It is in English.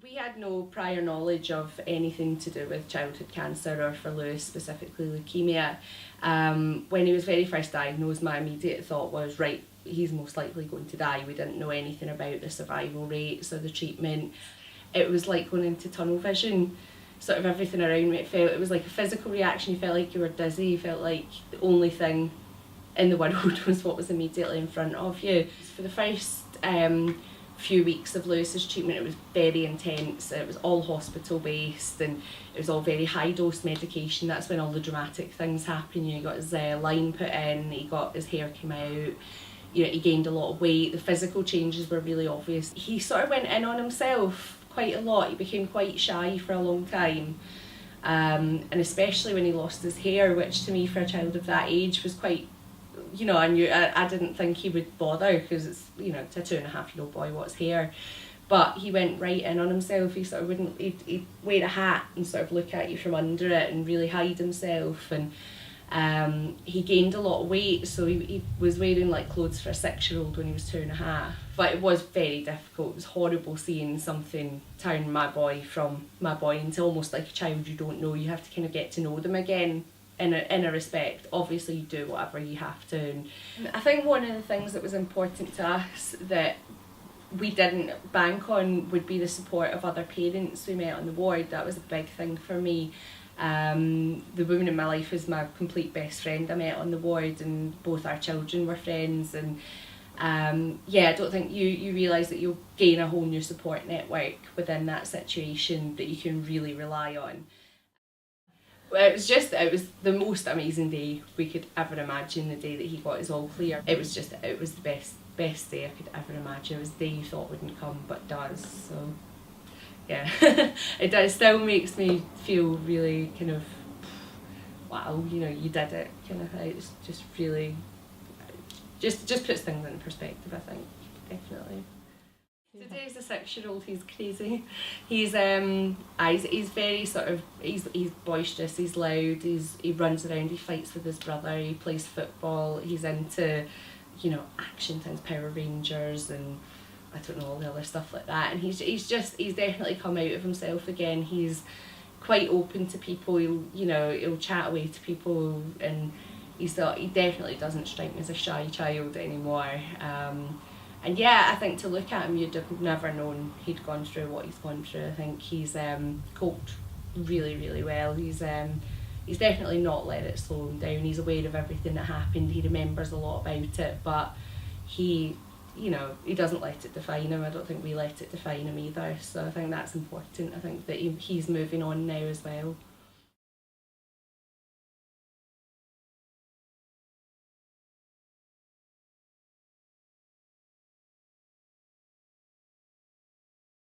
We had no prior knowledge of anything to do with childhood cancer, or for Lewis specifically leukaemia. When he was very first diagnosed, my immediate thought was, right, he's most likely going to die. We didn't know anything about the survival rates or the treatment. It was like going into tunnel vision. Sort of everything around me, it was like a physical reaction. You felt like you were dizzy, you felt like the only thing in the world was what was immediately in front of you. For the first few weeks of Lewis's treatment, it was very intense. It was all hospital based, and it was all very high dose medication. That's when all the dramatic things happen. He got his line put in, his hair came out, he gained a lot of weight. The physical changes were really obvious. He sort of went in on himself quite a lot. He became quite shy for a long time, and especially when he lost his hair, which to me, for a child of that age, was quite, I didn't think he would bother, because it's, to a 2.5-year-old boy, what's hair? But he went right in on himself. He sort of he'd wear a hat and sort of look at you from under it and really hide himself. And he gained a lot of weight, so he was wearing like clothes for a 6-year-old when he was 2.5. But it was very difficult. It was horrible seeing something turn my boy into almost like a child you don't know. You have to kind of get to know them again in a respect. Obviously you do whatever you have to. And I think one of the things that was important to us that we didn't bank on would be the support of other parents we met on the ward. That was a big thing for me. The woman in my life was my complete best friend I met on the ward, and both our children were friends. And I don't think you realise that you'll gain a whole new support network within that situation that you can really rely on. It was the most amazing day we could ever imagine. The day that he got his all clear, it was the best day I could ever imagine. It was the day you thought wouldn't come but does. So yeah, it still makes me feel really kind of, wow, you did it kind of thing. It's just really just puts things in perspective, I think, definitely. Today's a 6-year-old. He's crazy. He's very he's boisterous. He's loud. He runs around. He fights with his brother. He plays football. He's into, action things, Power Rangers, and I don't know, all the other stuff like that. And he's definitely come out of himself again. He's quite open to people. He'll chat away to people, and he definitely doesn't strike me as a shy child anymore. And yeah, I think to look at him, you'd have never known he'd gone through what he's gone through. I think he's coped really, really well. He's definitely not let it slow him down. He's aware of everything that happened. He remembers a lot about it, but he doesn't let it define him. I don't think we let it define him either. So I think that's important. I think that he's moving on now as well.